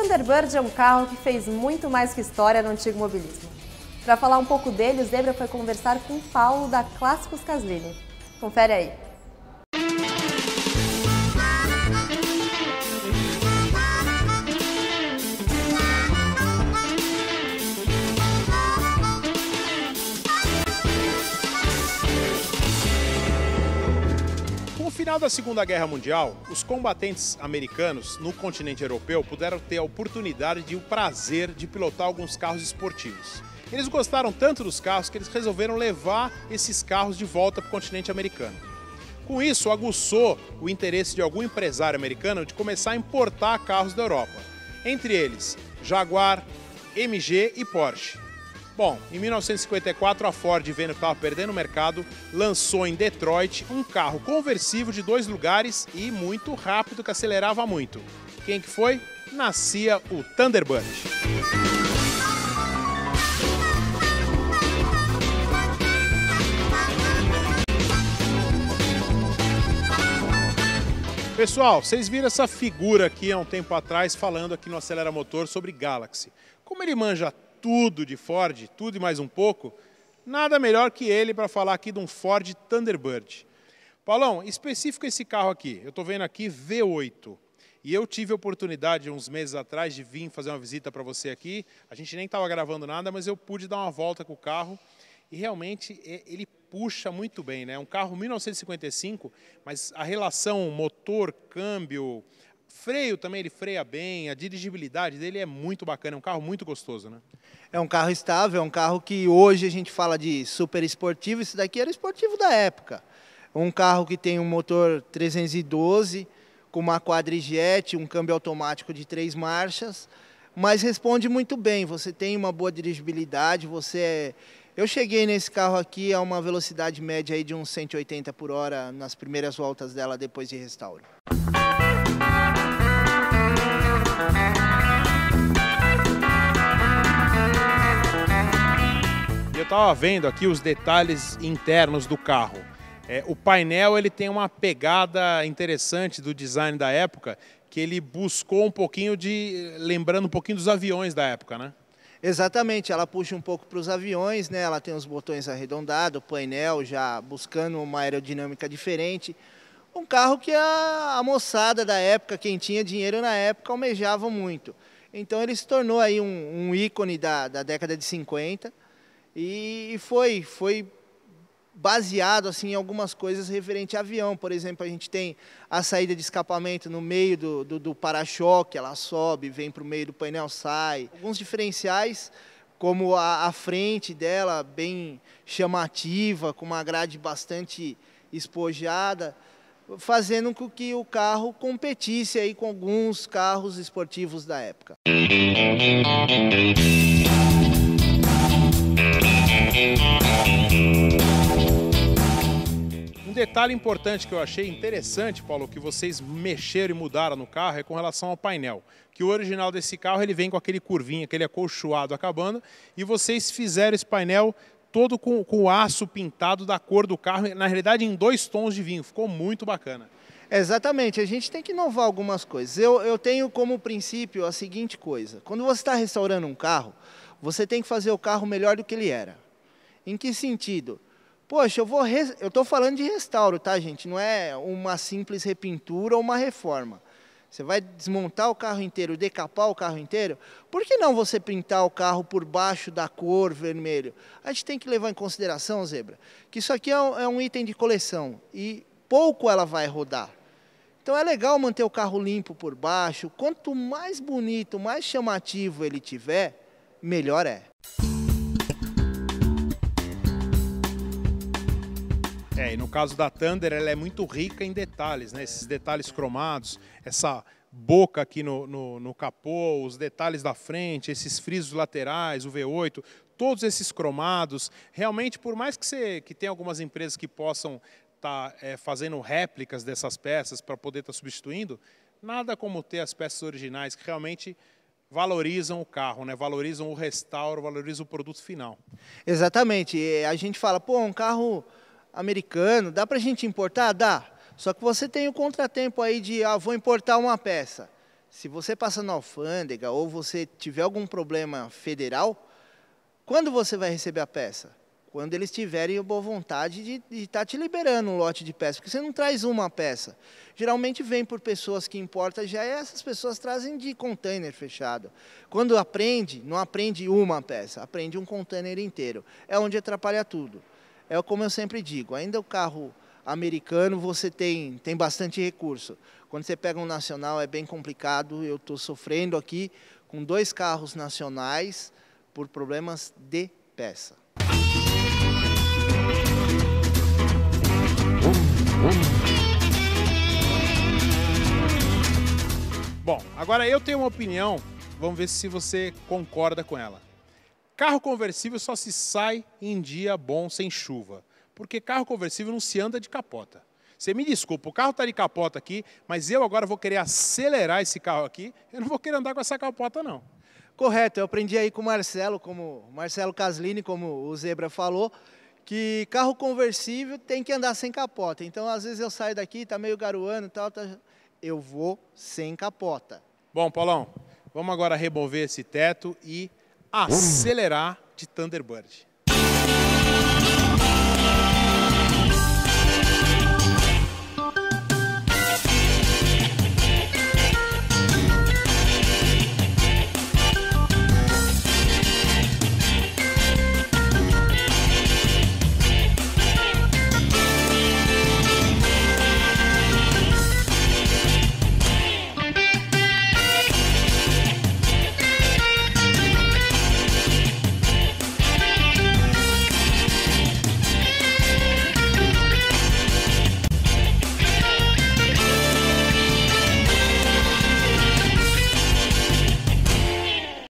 Thunderbird é um carro que fez muito mais que história no antigo mobilismo. Para falar um pouco dele, o Zebra foi conversar com o Paulo da Clássicos Caslini. Confere aí. Com o final da Segunda Guerra Mundial, os combatentes americanos no continente europeu puderam ter a oportunidade e o prazer de pilotar alguns carros esportivos. Eles gostaram tanto dos carros que eles resolveram levar esses carros de volta para o continente americano. Com isso, aguçou o interesse de algum empresário americano de começar a importar carros da Europa. Entre eles, Jaguar, MG e Porsche. Bom, em 1954 a Ford, vendo que estava perdendo o mercado, lançou em Detroit um carro conversível de 2 lugares e muito rápido, que acelerava muito. Quem que foi? Nascia o Thunderbird. Pessoal, vocês viram essa figura aqui há um tempo atrás falando aqui no Acelera Motor sobre Galaxy. Como ele manja tudo de Ford, tudo e mais um pouco, nada melhor que ele para falar aqui de um Ford Thunderbird. Paulão, específico esse carro aqui, eu estou vendo aqui V8. E eu tive a oportunidade, uns meses atrás, de vir fazer uma visita para você aqui. A gente nem estava gravando nada, mas eu pude dar uma volta com o carro. E realmente ele puxa muito bem, né? Um carro 1955, mas a relação motor, câmbio, freio também, ele freia bem, a dirigibilidade dele é muito bacana, é um carro muito gostoso, né? É um carro estável, é um carro que hoje a gente fala de super esportivo, isso daqui era esportivo da época. Um carro que tem um motor 312, com uma quadrijet, um câmbio automático de 3 marchas, mas responde muito bem, você tem uma boa dirigibilidade, Eu cheguei nesse carro aqui a uma velocidade média aí de uns 180 por hora nas primeiras voltas dela depois de restauro. Eu estava vendo aqui os detalhes internos do carro. O painel ele tem uma pegada interessante do design da época, que ele buscou um pouquinho lembrando um pouquinho dos aviões da época, né? Exatamente, ela puxa um pouco para os aviões, né? Ela tem os botões arredondados, o painel já buscando uma aerodinâmica diferente. Um carro que a moçada da época, quem tinha dinheiro na época, almejava muito. Então ele se tornou aí um ícone da década de 50 e foi baseado assim, em algumas coisas referente a avião. Por exemplo, a gente tem a saída de escapamento no meio do para-choque, ela sobe, vem para o meio do painel, sai. Alguns diferenciais, como a frente dela, bem chamativa, com uma grade bastante espojada, fazendo com que o carro competisse aí com alguns carros esportivos da época. Um detalhe importante que eu achei interessante, Paulo, que vocês mexeram e mudaram no carro é com relação ao painel. Que o original desse carro ele vem com aquele curvinho, aquele acolchoado acabando, e vocês fizeram esse painel todo com o aço pintado da cor do carro, na realidade em 2 tons de vinho, ficou muito bacana. Exatamente, a gente tem que inovar algumas coisas. Eu tenho como princípio a seguinte coisa: quando você está restaurando um carro, você tem que fazer o carro melhor do que ele era. Em que sentido? Poxa, eu estou falando de restauro, tá, gente? Não é uma simples repintura ou uma reforma. Você vai desmontar o carro inteiro, decapar o carro inteiro. Por que não você pintar o carro por baixo da cor vermelho? A gente tem que levar em consideração, Zebra, que isso aqui é um item de coleção e pouco ela vai rodar. Então é legal manter o carro limpo por baixo. Quanto mais bonito, mais chamativo ele tiver, melhor é. E no caso da Thunder, ela é muito rica em detalhes, né? Esses detalhes cromados, essa boca aqui no capô, os detalhes da frente, esses frisos laterais, o V8, todos esses cromados. Realmente, por mais que tenha algumas empresas que possam estar fazendo réplicas dessas peças para poder estar substituindo, nada como ter as peças originais que realmente valorizam o carro, né? Valorizam o restauro, valorizam o produto final. Exatamente. A gente fala, pô, um carro americano, dá para a gente importar? Dá. Só que você tem o contratempo aí de, vou importar uma peça. Se você passa na alfândega ou você tiver algum problema federal, quando você vai receber a peça? Quando eles tiverem a boa vontade de estar te liberando um lote de peça, porque você não traz uma peça. Geralmente vem por pessoas que importam já, e essas pessoas trazem de container fechado. Quando aprende, não aprende uma peça, aprende um container inteiro. É onde atrapalha tudo. É como eu sempre digo, ainda o carro americano você tem bastante recurso. Quando você pega um nacional é bem complicado, eu estou sofrendo aqui com 2 carros nacionais por problemas de peça. Bom, agora eu tenho uma opinião, vamos ver se você concorda com ela. Carro conversível só se sai em dia bom, sem chuva, porque carro conversível não se anda de capota. Você me desculpa, o carro está de capota aqui, mas eu agora vou querer acelerar esse carro aqui, eu não vou querer andar com essa capota não. Correto, eu aprendi aí com o Marcelo Caslini, como o Zebra falou, que carro conversível tem que andar sem capota. Então, às vezes eu saio daqui, tá meio garoando e tal, eu vou sem capota. Bom, Paulão, vamos agora remover esse teto e acelerar de Thunderbird.